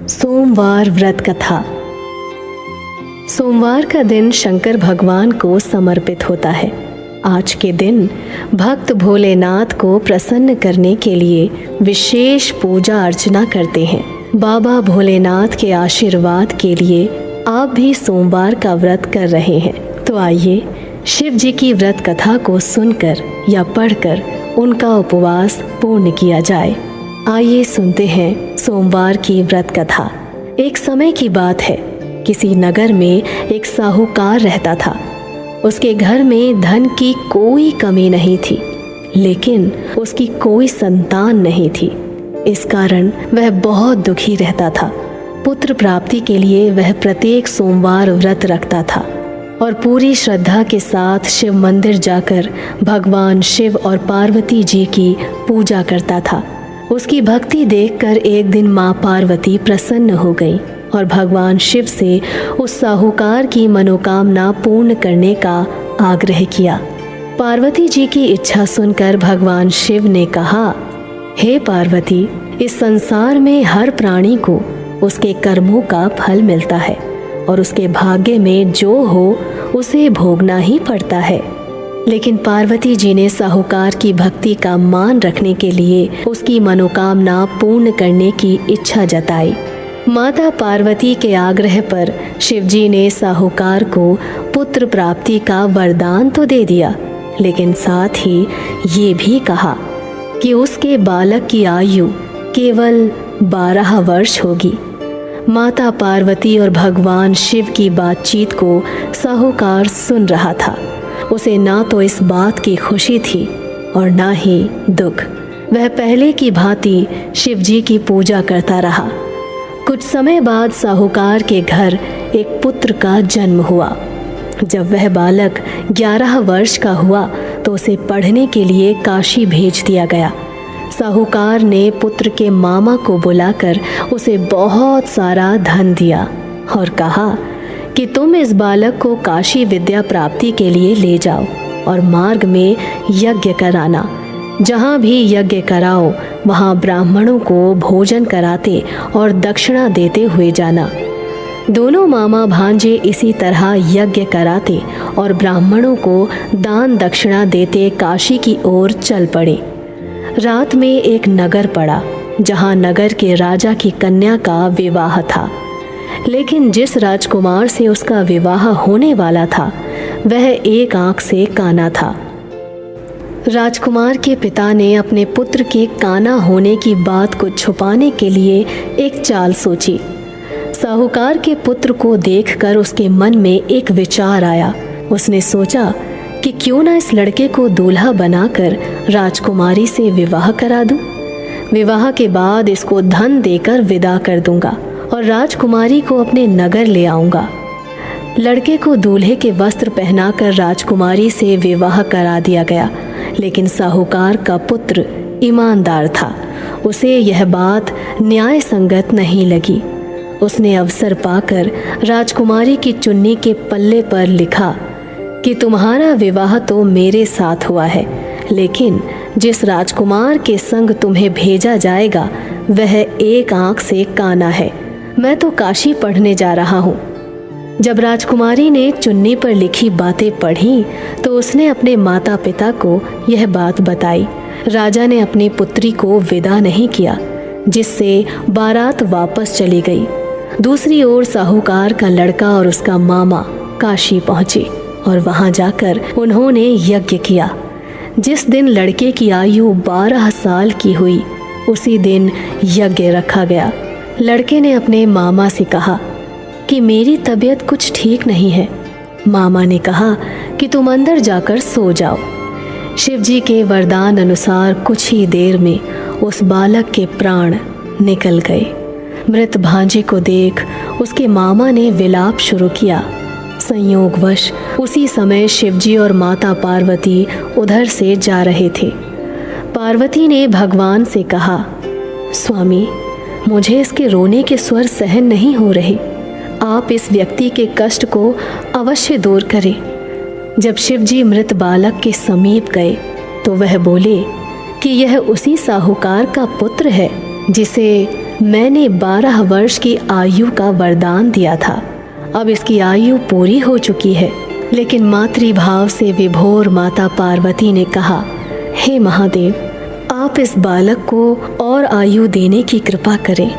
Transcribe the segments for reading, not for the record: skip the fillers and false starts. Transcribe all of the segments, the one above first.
सोमवार व्रत कथा। सोमवार का दिन शंकर भगवान को समर्पित होता है। आज के दिन भक्त भोलेनाथ को प्रसन्न करने के लिए विशेष पूजा अर्चना करते हैं। बाबा भोलेनाथ के आशीर्वाद के लिए आप भी सोमवार का व्रत कर रहे हैं, तो आइए शिव जी की व्रत कथा को सुनकर या पढ़कर उनका उपवास पूर्ण किया जाए। आइए सुनते हैं सोमवार की व्रत कथा। एक समय की बात है, किसी नगर में एक साहूकार रहता था। उसके घर में धन की कोई कमी नहीं थी, लेकिन उसकी कोई संतान नहीं थी। इस कारण वह बहुत दुखी रहता था। पुत्र प्राप्ति के लिए वह प्रत्येक सोमवार व्रत रखता था और पूरी श्रद्धा के साथ शिव मंदिर जाकर भगवान शिव और पार्वती जी की पूजा करता था। उसकी भक्ति देखकर एक दिन माँ पार्वती प्रसन्न हो गई और भगवान शिव से उस साहूकार की मनोकामना पूर्ण करने का आग्रह किया। पार्वती जी की इच्छा सुनकर भगवान शिव ने कहा, हे पार्वती, इस संसार में हर प्राणी को उसके कर्मों का फल मिलता है और उसके भाग्य में जो हो उसे भोगना ही पड़ता है। लेकिन पार्वती जी ने साहूकार की भक्ति का मान रखने के लिए उसकी मनोकामना पूर्ण करने की इच्छा जताई। माता पार्वती के आग्रह पर शिव जी ने साहूकार को पुत्र प्राप्ति का वरदान तो दे दिया, लेकिन साथ ही ये भी कहा कि उसके बालक की आयु केवल 12 वर्ष होगी। माता पार्वती और भगवान शिव की बातचीत को साहूकार सुन रहा था। उसे ना तो इस बात की खुशी थी और ना ही दुख। वह पहले की भांति शिव जी की पूजा करता रहा। कुछ समय बाद साहूकार के घर एक पुत्र का जन्म हुआ। जब वह बालक 11 वर्ष का हुआ तो उसे पढ़ने के लिए काशी भेज दिया गया। साहूकार ने पुत्र के मामा को बुलाकर उसे बहुत सारा धन दिया और कहा कि तुम इस बालक को काशी विद्या प्राप्ति के लिए ले जाओ और मार्ग में यज्ञ कराना। जहाँ भी यज्ञ कराओ वहाँ ब्राह्मणों को भोजन कराते और दक्षिणा देते हुए जाना। दोनों मामा भांजे इसी तरह यज्ञ कराते और ब्राह्मणों को दान दक्षिणा देते काशी की ओर चल पड़े। रात में एक नगर पड़ा, जहाँ नगर के राजा की कन्या का विवाह था। लेकिन जिस राजकुमार से उसका विवाह होने वाला था वह एक आंख से काना था। राजकुमार के पिता ने अपने पुत्र के काना होने की बात को छुपाने के लिए एक चाल सोची। साहूकार के पुत्र को देखकर उसके मन में एक विचार आया। उसने सोचा कि क्यों ना इस लड़के को दूल्हा बनाकर राजकुमारी से विवाह करा दूं। विवाह के बाद इसको धन देकर विदा कर दूंगा और राजकुमारी को अपने नगर ले आऊंगा। लड़के को दूल्हे के वस्त्र पहनाकर राजकुमारी से विवाह करा दिया गया, लेकिन साहूकार का पुत्र ईमानदार था। उसे यह बात न्याय संगत नहीं लगी। उसने अवसर पाकर राजकुमारी की चुन्नी के पल्ले पर लिखा कि तुम्हारा विवाह तो मेरे साथ हुआ है, लेकिन जिस राजकुमार के संग तुम्हें भेजा जाएगा वह एक आंख से काना है। मैं तो काशी पढ़ने जा रहा हूँ। जब राजकुमारी ने चुन्नी पर लिखी बातें पढ़ी तो उसने अपने माता पिता को यह बात बताई। राजा ने अपनी पुत्री को विदा नहीं किया, जिससे बारात वापस चली गई। दूसरी ओर साहूकार का लड़का और उसका मामा काशी पहुँचे और वहाँ जाकर उन्होंने यज्ञ किया। जिस दिन लड़के की आयु 12 साल की हुई उसी दिन यज्ञ रखा गया। लड़के ने अपने मामा से कहा कि मेरी तबीयत कुछ ठीक नहीं है। मामा ने कहा कि तुम अंदर जाकर सो जाओ। शिव जी के वरदान अनुसार कुछ ही देर में उस बालक के प्राण निकल गए। मृत भांजे को देख उसके मामा ने विलाप शुरू किया। संयोगवश उसी समय शिवजी और माता पार्वती उधर से जा रहे थे। पार्वती ने भगवान से कहा, स्वामी, मुझे इसके रोने के स्वर सहन नहीं हो रहे। आप इस व्यक्ति के कष्ट को अवश्य दूर करें। जब शिवजी मृत बालक के समीप गए तो वह बोले कि यह उसी साहूकार का पुत्र है जिसे मैंने 12 वर्ष की आयु का वरदान दिया था। अब इसकी आयु पूरी हो चुकी है। लेकिन मातृभाव से विभोर माता पार्वती ने कहा, हे महादेव, आप इस बालक को और आयु देने की कृपा करें,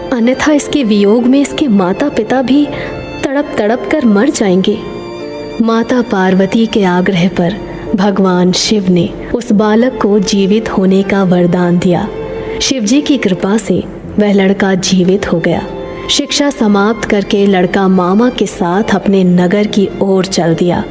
अन्यथा इसके वियोग में इसके माता पिता भी तड़प तड़प कर मर जाएंगे। माता पार्वती के आग्रह पर भगवान शिव ने उस बालक को जीवित होने का वरदान दिया। शिवजी की कृपा से वह लड़का जीवित हो गया। शिक्षा समाप्त करके लड़का मामा के साथ अपने नगर की ओर चल दिया।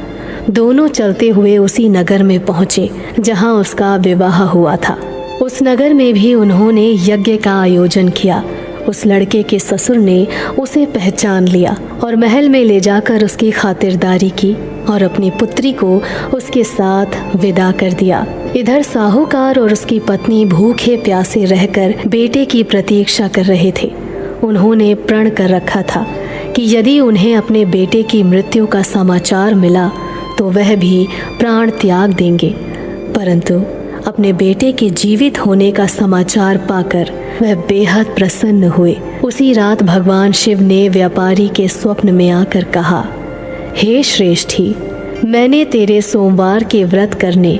दोनों चलते हुए उसी नगर में पहुंचे जहां उसका विवाह हुआ था। उस नगर में भी उन्होंने यज्ञ का आयोजन किया। उस लड़के के ससुर ने उसे पहचान लिया और महल में ले जाकर उसकी खातिरदारी की और अपनी पुत्री को उसके साथ विदा कर दिया। इधर साहूकार और उसकी पत्नी भूखे प्यासे रहकर बेटे की प्रतीक्षा कर रहे थे। उन्होंने प्रण कर रखा था कि यदि उन्हें अपने बेटे की मृत्यु का समाचार मिला तो वह भी प्राण त्याग देंगे, परंतु अपने बेटे के जीवित होने का समाचार पाकर वह बेहद प्रसन्न हुए। उसी रात भगवान शिव ने व्यापारी के स्वप्न में आकर कहा, हे श्रेष्ठी, मैंने तेरे सोमवार के व्रत करने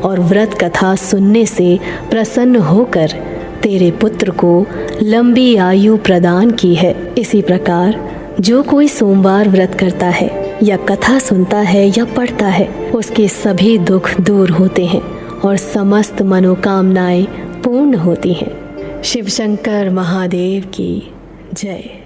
और व्रत कथा सुनने से प्रसन्न होकर तेरे पुत्र को लंबी आयु प्रदान की है। इसी प्रकार जो कोई सोमवार व्रत करता है या कथा सुनता है या पढ़ता है, उसके सभी दुख दूर होते हैं और समस्त मनोकामनाएं पूर्ण होती हैं। शिव शंकर महादेव की जय।